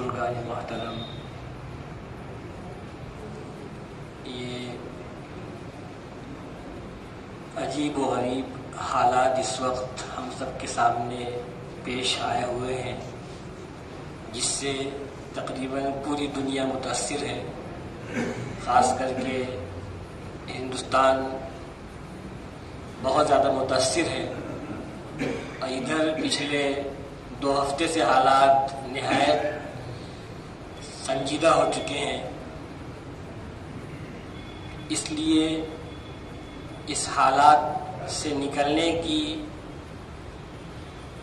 بزرگان محترم، یہ عجیب و غریب حالات اس وقت ہم سب کے سامنے پیش آئے ہوئے ہیں، جس سے تقریباً پوری دنیا متاثر ہے، خاص کر کے ہندوستان بہت زیادہ متاثر ہے۔ اور ادھر پچھلے 2 ہفتے سے حالات نہایت سنجیدہ ہو چکے ہیں، اس لیے اس حالات سے نکلنے کی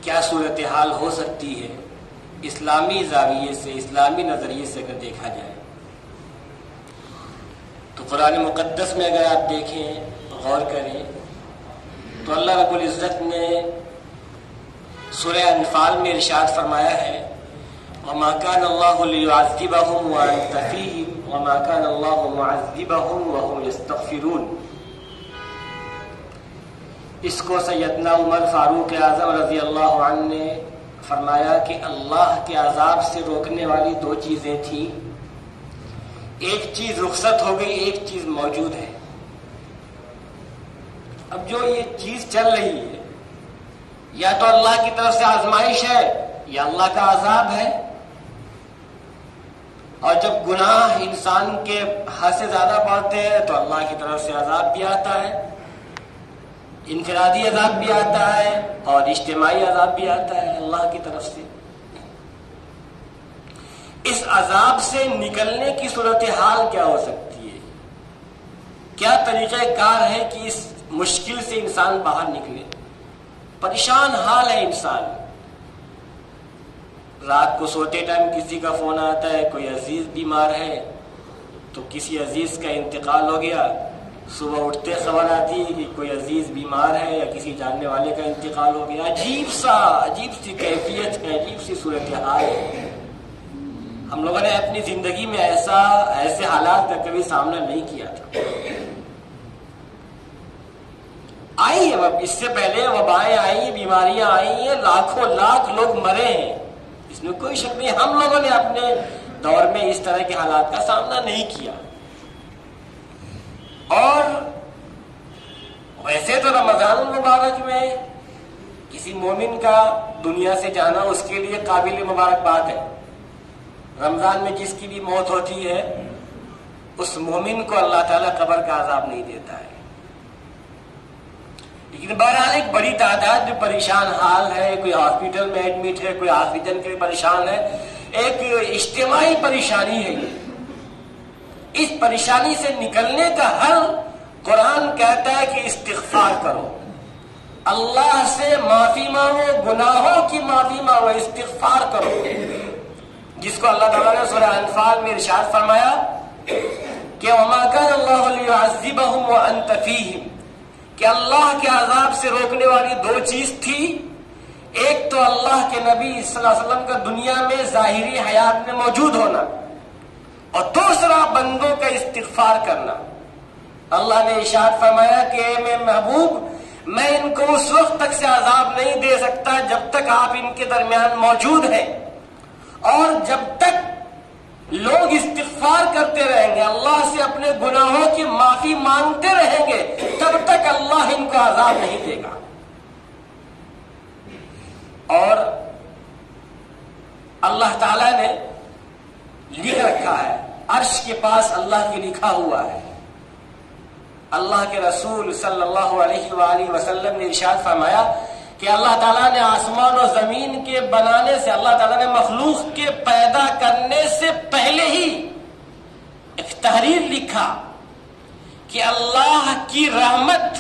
کیا صورتحال ہو سکتی ہے، اسلامی زاویے سے، اسلامی نظریے سے اگر دیکھا جائے تو قرآن مقدس میں اگر آپ دیکھیں، غور کریں، تو اللہ رب العزت نے سورہ انفال میں ارشاد فرمایا ہے وَمَا كَانَ اللَّهُ لِيُعَذِّبَهُمْ وَأَنْتَ فِيهِمْ وَمَا كَانَ اللَّهُ مُعَذِّبَهُمْ وَهُمْ يَسْتَغْفِرُونَ۔ اس کو سیدنا عمر فاروق اعظم رضی اللہ عنہ نے فرمایا کہ اللہ کے عذاب سے روکنے والی 2 چیزیں تھیں، ایک چیز رخصت ہو گئی، ایک چیز موجود ہے۔ اب جو یہ چیز چل رہی ہے، یا تو اللہ کی طرف سے آزمائش ہے یا اللہ کا عذاب ہے، اور جب گناہ انسان کے حد سے زیادہ بڑھتے ہیں تو اللہ کی طرف سے عذاب بھی آتا ہے، انفرادی عذاب بھی آتا ہے اور اجتماعی عذاب بھی آتا ہے اللہ کی طرف سے۔ اس عذاب سے نکلنے کی صورتحال کیا ہو سکتی ہے؟ کیا طریقہ کار ہے کہ اس مشکل سے انسان باہر نکلے؟ پریشان حال ہے انسان، رات کو سوتے ٹائم کسی کا فون آتا ہے، کوئی عزیز بیمار ہے تو کسی عزیز کا انتقال ہو گیا، صبح اٹھتے خبر آتی ہے کہ کوئی عزیز بیمار ہے یا کسی جاننے والے کا انتقال ہو گیا۔ عجیب سی کیفیت ہے، عجیب سی صورتحال ہے۔ ہم لوگوں نے اپنی زندگی میں ایسے حالات کا کبھی سامنا نہیں کیا تھا۔ آئی ہے، اس سے پہلے وبائیں آئی ہیں، بیماریاں آئی ہیں، لاکھوں لاکھ لوگ مرے ہیں، اس میں کوئی شک نہیں۔ ہم لوگوں نے اپنے دور میں اس طرح کے حالات کا سامنا نہیں کیا۔ اور ویسے تو رمضان المبارک میں کسی مومن کا دنیا سے جانا اس کے لیے قابل مبارکباد ہے۔ رمضان میں جس کی بھی موت ہوتی ہے اس مومن کو اللہ تعالیٰ قبر کا عذاب نہیں دیتا ہے، لیکن بہرحال ایک بڑی تعداد جو پریشان حال ہے، کوئی ہاسپٹل میں ایڈمٹ ہے، کوئی آکسیجن کے لیے پریشان ہے، ایک اجتماعی پریشانی ہے۔ اس پریشانی سے نکلنے کا حل قرآن کہتا ہے کہ استغفار کرو، اللہ سے معافی مانگو، گناہوں کی معافی مانگو، استغفار کرو، جس کو اللہ تعالیٰ نے سورہ انفال میں ارشاد فرمایا کہ وَمَا كَانَ اللَّهُ لِيُعَذِّبَهُمْ وَأَنْتَ فِيهِمْ، کہ اللہ کے عذاب سے روکنے والی 2 چیز تھی، ایک تو اللہ کے نبی صلی اللہ علیہ وسلم کا دنیا میں ظاہری حیات میں موجود ہونا، اور دوسرا بندوں کا استغفار کرنا۔ اللہ نے ارشاد فرمایا کہ اے میرے محبوب، میں ان کو اس وقت تک سے عذاب نہیں دے سکتا جب تک آپ ان کے درمیان موجود ہیں، اور جب تک لوگ استغفار کرتے رہیں گے، اللہ سے اپنے گناہوں کی معافی مانگتے رہیں گے، تب تک اللہ ان کو عذاب نہیں دے گا۔ اور اللہ تعالیٰ نے لکھ رکھا ہے، عرش کے پاس اللہ کے لکھا ہوا ہے۔ اللہ کے رسول صلی اللہ علیہ وآلہ وسلم نے ارشاد فرمایا کہ اللہ تعالیٰ نے آسمان و زمین کے بنانے سے، اللہ تعالیٰ نے مخلوق کے پیدا کرنے سے پہلے ہی ایک تحریر لکھا کہ اللہ کی رحمت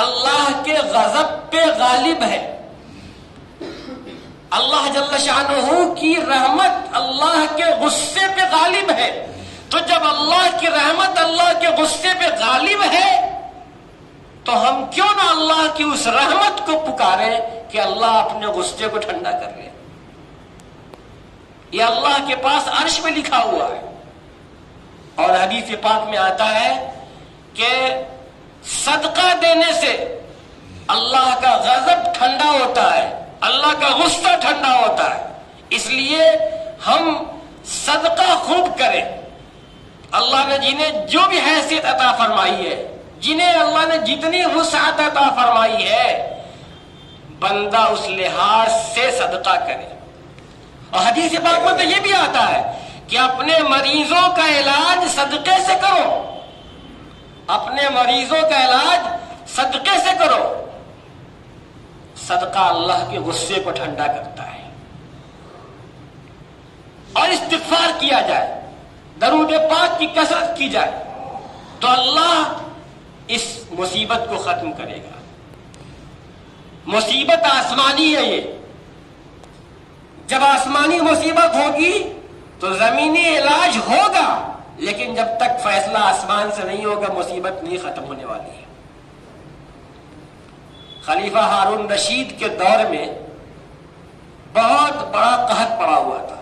اللہ کے غضب پہ غالب ہے، اللہ جل شانہ کی رحمت اللہ کے غصے پہ غالب ہے۔ تو جب اللہ کی رحمت اللہ کے غصے پہ غالب ہے تو ہم کیوں نہ اللہ کی اس رحمت کو پکاریں کہ اللہ اپنے غصے کو ٹھنڈا کر لے۔ یہ اللہ کے پاس عرش میں لکھا ہوا ہے، اور حدیث پاک میں آتا ہے کہ صدقہ دینے سے اللہ کا غضب ٹھنڈا ہوتا ہے، اللہ کا غصہ ٹھنڈا ہوتا ہے۔ اس لیے ہم صدقہ خوب کرے. اللہ نے جنہیں جو بھی حیثیت عطا فرمائی ہے, جنہیں اللہ نے جتنی وسعت عطا فرمائی ہے, بندہ اس لحاظ سے صدقہ کرے. اور حدیث پاک میں تو یہ بھی آتا ہے کہ اپنے مریضوں کا علاج صدقے سے کرو, اپنے مریضوں کا علاج صدقے سے کرو. صدقہ اللہ کے غصے کو ٹھنڈا کرتا ہے. اور استغفار کیا جائے, درود پاک کی کثرت کی جائے تو اللہ اس مصیبت کو ختم کرے گا. مصیبت آسمانی ہے یہ. جب آسمانی مصیبت ہوگی تو زمینی علاج ہوگا, لیکن جب تک فیصلہ آسمان سے نہیں ہوگا مصیبت نہیں ختم ہونے والی ہے. خلیفہ ہارون رشید کے دور میں بہت بڑا قحط پڑا ہوا تھا.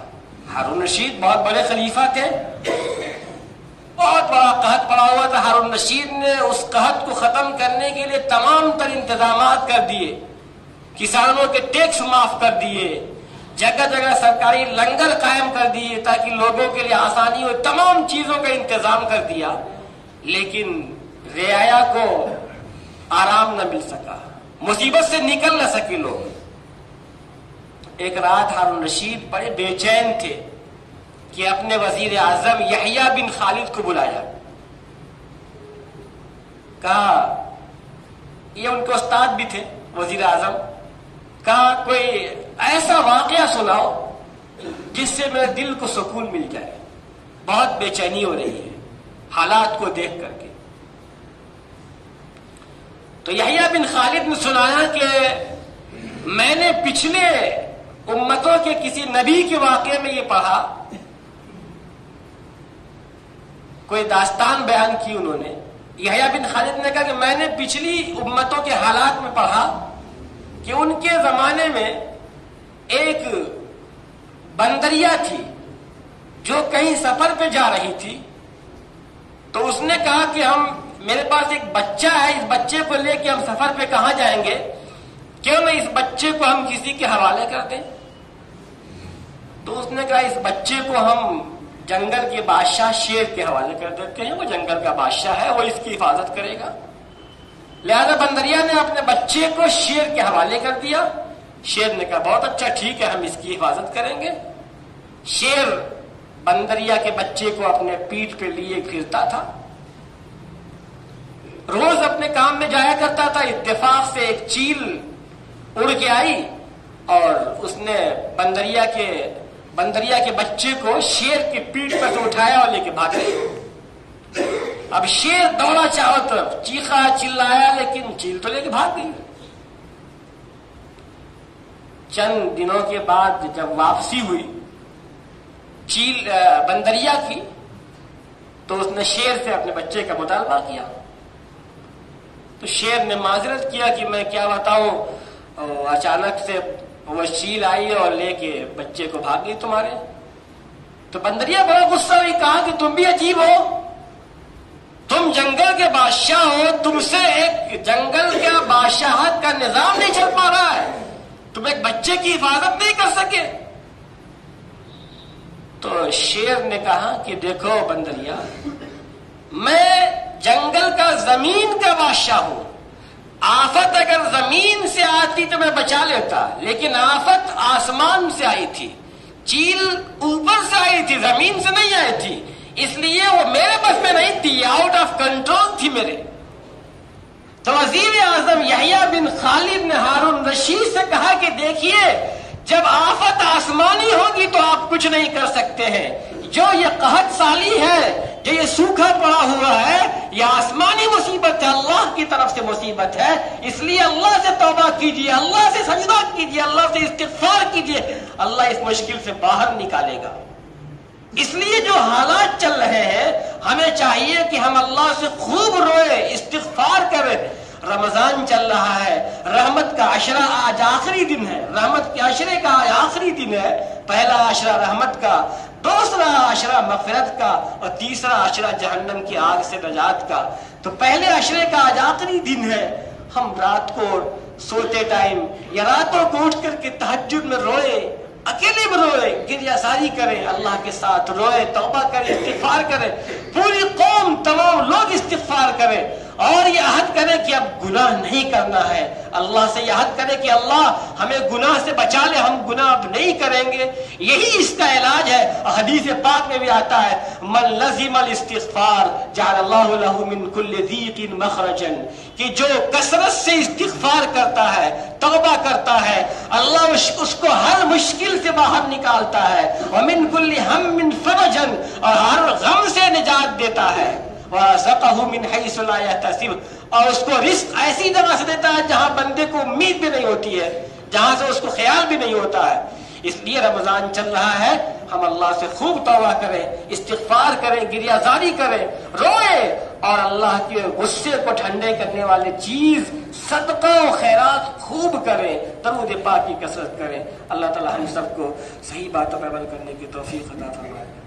ہارون رشید بہت بڑے خلیفہ تھے, بہت بڑا قحط پڑا ہوا تھا. ہارون رشید نے اس قحط کو ختم کرنے کے لیے تمام تر انتظامات کر دیے. کسانوں کے ٹیکس معاف کر دیے, جگہ جگہ سرکاری لنگر قائم کر دیے تاکہ لوگوں کے لیے آسانی ہو, تمام چیزوں کا انتظام کر دیا. لیکن رعایا کو آرام نہ مل سکا, مصیبت سے نکل نہ سکے لوگ. ایک رات ہارون رشید بڑے بے چین تھے کہ اپنے وزیر اعظم یحییٰ بن خالد کو بلایا. کہا, یہ ان کے استاد بھی تھے وزیر اعظم, کہا کوئی ایسا واقعہ سناؤ جس سے میرے دل کو سکون مل جائے, بہت بے چینی ہو رہی ہے حالات کو دیکھ کر کے. تو یحییٰ بن خالد نے سنایا کہ میں نے پچھلے امتوں کے کسی نبی کے واقعے میں یہ پڑھا, کوئی داستان بیان کی انہوں نے. یحییٰ بن خالد نے کہا کہ میں نے پچھلی امتوں کے حالات میں پڑھا کہ ان کے زمانے میں ایک بندریا تھی جو کہیں سفر پہ جا رہی تھی. تو اس نے کہا کہ میرے پاس ایک بچہ ہے, اس بچے کو لے کے ہم سفر پہ کہاں جائیں گے, کیوں نہ اس بچے کو ہم کسی کے حوالے کر دیں. تو اس نے کہا اس بچے کو ہم جنگل کے بادشاہ شیر کے حوالے کر دیتے ہیں, وہ جنگل کا بادشاہ ہے, وہ اس کی حفاظت کرے گا. لہذا بندریا نے اپنے بچے کو شیر کے حوالے کر دیا. شیر نے کہا بہت اچھا, ٹھیک ہے, ہم اس کی حفاظت کریں گے. شیر بندریا کے بچے کو اپنے پیٹھ پہ لیے پھرتا تھا, روز اپنے کام میں جایا کرتا تھا. اتفاق سے ایک چیل اڑ کے آئی اور اس نے بندریا کے بچے کو شیر کی پیٹھ پر سے اٹھایا اور لے کے بھاگ گئی. اب شیر دوڑا چاروں طرف, چیخا چلایا, لیکن چیل تو لے کے بھاگ گئی. چند دنوں کے بعد جب واپسی ہوئی بندریا کی, تو اس نے شیر سے اپنے بچے کا مطالبہ کیا. تو شیر نے معذرت کیا کہ میں کیا بتاؤں, اچانک سے وہ چیل آئی اور لے کے بچے کو بھاگ گئی تمہارے. تو بندریا بڑا غصہ ہوئی, کہا کہ تم بھی عجیب ہو, تم جنگل کے بادشاہ ہو, تم سے ایک جنگل کا بادشاہت کا نظام نہیں چل پا رہا ہے, تم ایک بچے کی حفاظت نہیں کر سکے. تو شیر نے کہا کہ دیکھو بندریا, میں جنگل کا زمین کا بادشاہ ہوں, آفت اگر زمین سے آتی تو میں بچا لیتا, لیکن آفت آسمان سے آئی تھی, چیل اوپر سے آئی تھی, زمین سے نہیں آئی تھی, اس لیے وہ میرے بس میں نہیں تھی, آؤٹ آف کنٹرول تھی میرے. تو وزیر اعظم یحییٰ بن خالد نے ہارون رشید سے کہا کہ دیکھیے, جب آفت آسمانی ہوگی تو آپ کچھ نہیں کر سکتے ہیں. جو یہ قحط سالی ہے, جو یہ سوکھا پڑا ہوا ہے, یہ آسمانی مصیبت ہے, اللہ کی طرف سے مصیبت ہے. اس لیے اللہ سے توبہ کیجیے, اللہ سے سجدہ کیجیے, اللہ سے استغفار کیجیے, اللہ اس مشکل سے باہر نکالے گا. اس لیے جو حالات چل رہے ہیں ہمیں چاہیے کہ ہم اللہ سے خوب روئے, استغفار کریں. رمضان چل رہا ہے, رحمت کا عشرہ آج آخری دن ہے, رحمت کے عشرے کا آج آخری دن ہے. پہلا عشرہ رحمت کا, دوسرا عشرہ مغفرت کا, اور تیسرا عشرہ جہنم کی آگ سے نجات کا. تو پہلے عشرے کا آج آخری دن ہے. ہم رات کو سوتے ٹائم یا راتوں کو اٹھ کر کے تہجد میں روئے, اکیلے میں روئے، گریہ ساری کرے، اللہ کے ساتھ روئے، توبہ کرے، استغفار کرے، پوری قوم تمام لوگ استغفار کرے اور یہ عہد کرے کہ اب گناہ نہیں کرنا ہے، اللہ سے یہ عہد کرے کہ اللہ ہمیں گناہ سے بچا لے، ہم گناہ اب نہیں کریں گے۔ یہی اس کا علاج ہے۔ حدیث پاک میں بھی آتا ہے من لزم الاستغفار جعل اللہ له من كل ضيق مخرجا، کہ جو کثرت سے استغفار کرتا ہے، توبہ کرتا ہے، اللہ اس کو ہر مشکل سے باہر نکالتا ہے، ومن كل هم فرجا، اور ہر غم سے نجات دیتا ہے، وَرَزَقَهُ مِنْ حَيْثُ لَا يَحْتَسِبُ، اور اس کو رزق ایسی جگہ سے دیتا ہے جہاں بندے کو امید بھی نہیں ہوتی ہے، جہاں سے اس کو خیال بھی نہیں ہوتا ہے۔ اس لیے رمضان چل رہا ہے، ہم اللہ سے خوب توبہ کریں، استغفار کریں، گریہ زاری کریں، روئے، اور اللہ کے غصے کو ٹھنڈے کرنے والے چیز صدقہ و خیرات خوب کریں، درود پاک کی کثرت کریں۔ اللہ تعالی ہم سب کو صحیح باتوں پر عمل کرنے کی توفیق عطا فرمائے۔